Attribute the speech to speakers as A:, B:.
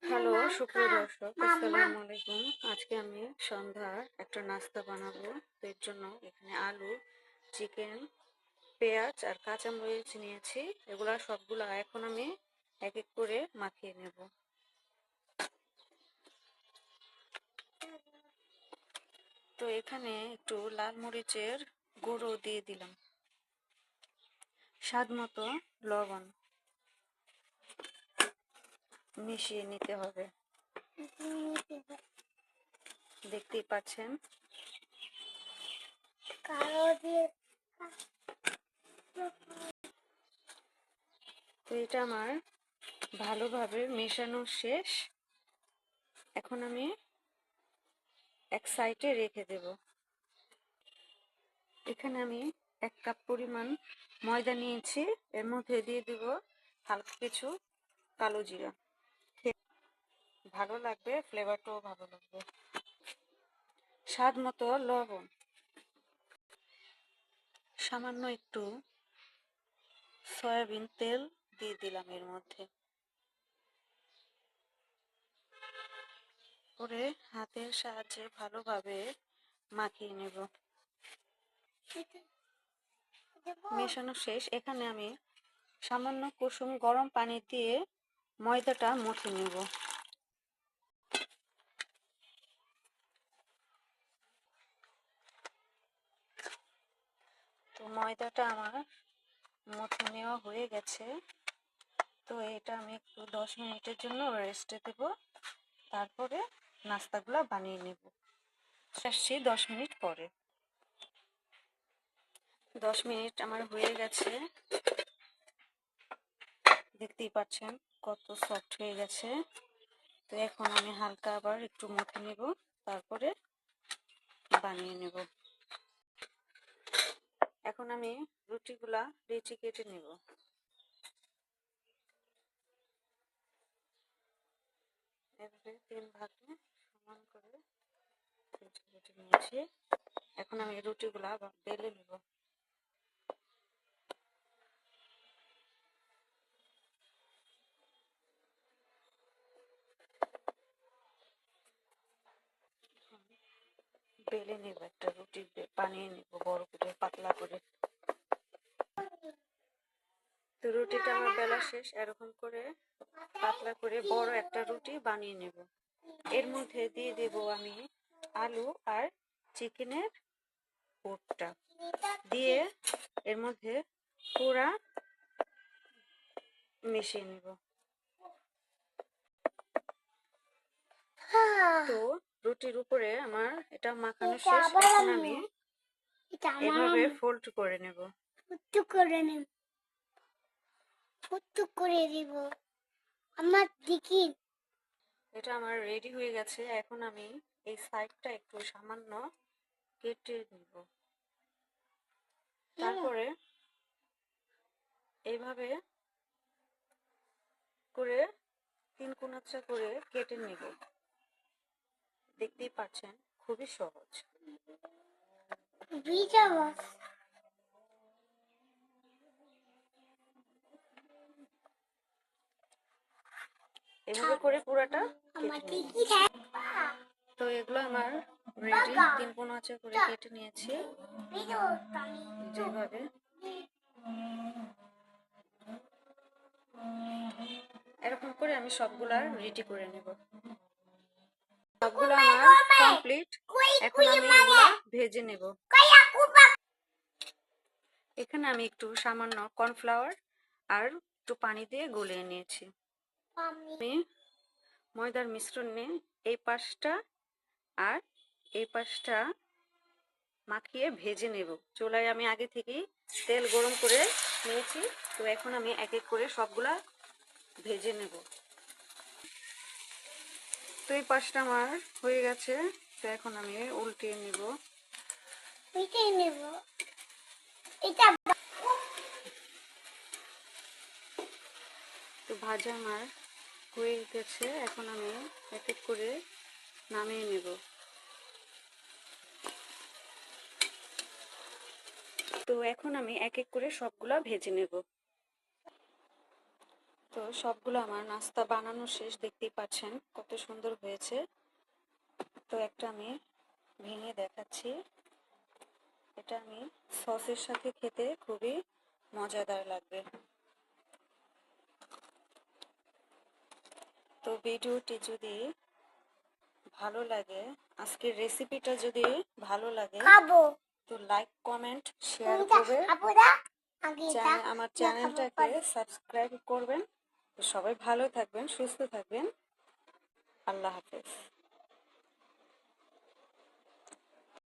A: Hello সুপ্রিয় দর্শক, আসসালামু আলাইকুম। আজকে আমি সন্ধ্যার একটা নাস্তা বানাবো। তো এর জন্য এখানে আলু, চিকেন, পেঁয়াজ আর কাঁচামরিচ নিয়েছি। এগুলা সবগুলা এখন আমি এক এক করে মাখিয়ে নেব। তো এখানে একটু লাল মরিচের গুঁড়ো দিয়ে দিলাম, স্বাদ মতো লবণ মিশিয়ে নিতে হবে। দেখতেই পাচ্ছেন। তো এটা আমার ভালোভাবে মেশানো শেষ। এখন আমি এক সাইডে রেখে দেব। এখানে আমি 1 কাপ পরিমাণ ময়দা নিয়েছি। এর মধ্যে দিয়ে দেব হালকা কিছু কালো জিরা। ভালো লাগবে, ফ্লেভারটাও ভালো লাগবে। স্বাদ মতো লবণ, সামান্য একটু সয়াবিন তেল দিয়ে দিলাম এর মধ্যে। করে হাতের সাহায্যে ভালোভাবে মাখিয়ে নেব। মেশানো শেষ। এখানে আমি সামান্য কুসুম গরম পানি দিয়ে ময়দাটা মুছে নেব। তো ময়দাটা আমার মুছে নেওয়া হয়ে গেছে। তো এটা আমি একটু 10 মিনিটের জন্য রেস্টে দেব, তারপরে নাস্তাগুলো বানিয়ে নেব। আসছি 10 মিনিট পরে। 10 মিনিট আমার হয়ে গেছে, দেখতেই পাচ্ছেন কত সফট হয়ে গেছে। তো এখন আমি হালকা আবার একটু মুছে নেব, তারপরে বানিয়ে নেব। এখন আমি রুটিগুলা লেচি কেটে নেব। এভাবে 3 ভাগে সমান করে লেচি কেটে নিয়েছি। এখন আমি রুটিগুলা বেলে নেব। বেলে নেব, একটা রুটি বানিয়ে নেব বড় করে, পাতলা করে। তো রুটিটা আমার বেলা শেষ। এরকম করে পাতলা করে বড় একটা রুটি বানিয়ে নেব। এর মধ্যে দিয়ে দেব আমি আলু আর চিকেনের পুরটা দিয়ে এর মধ্যে পুরা মিশিয়ে নেব। তো রুটির উপরে আমার এটা মাখানো শেষ। এখন আমি এভাবে ফোল্ড করে নেব। আমার দেখি এটা আমার রেডি হয়ে গেছে। এখন আমি এই সাইডটা একটু সামান্য কেটে নিব। তারপরে এইভাবে করে 3 কোণাচ্ছা করে কেটে নিব। দেখতেই পাচ্ছেন খুবই সহজ। এভাবে করে পুরাটা কেটে নিব। তো এগুলো আমার রেডি। 3 কোণাচ্ছা করে কেটে নিয়েছি। যেভাবে এরকম করে আমি সবগুলা রেডি করে নেব। সবগুলো আমার কমপ্লিট। এখন আমি এগুলা ভেজে নেব। এখানে আমি একটু সামান্য কর্নফ্লাওয়ার আর একটু পানি দিয়ে গলিয়ে নিয়েছি। আমি ময়দার মিশ্রণ নিয়ে এই পাশটা আর এই পাশটা মাখিয়ে ভেজে নেব। চুলায় আমি আগে থেকেই তেল গরম করে নিয়েছি। তো এখন আমি এক এক করে সবগুলা ভেজে নেব। তো এই পাশটা আমার হয়ে গেছে। তো এখন আমি উল্টিয়ে নেব। তো ভাজা আমার হয়ে গেছে। এখন আমি এক এক করে নামিয়ে নেব। তো এখন আমি এক এক করে সবগুলা ভেজে নেব। তো তো সবগুলো আমার নাস্তা বানানো শেষ, দেখতেই পাচ্ছেন কত সুন্দর হয়েছে। তো একটা আমি ভেঙে দেখাচ্ছি। এটা আমি সসের সাথে খেতে খুবই মজাদার লাগবে। তো ভিডিওটি যদি ভালো লাগে, আজকের রেসিপিটা যদি ভালো লাগে তো লাইক কমেন্ট শেয়ার করবেন, আমার চ্যানেলটাকে সাবস্ক্রাইব করবেন। তো সবাই ভালো থাকবেন, সুস্থ থাকবেন। আল্লাহ হাফেজ।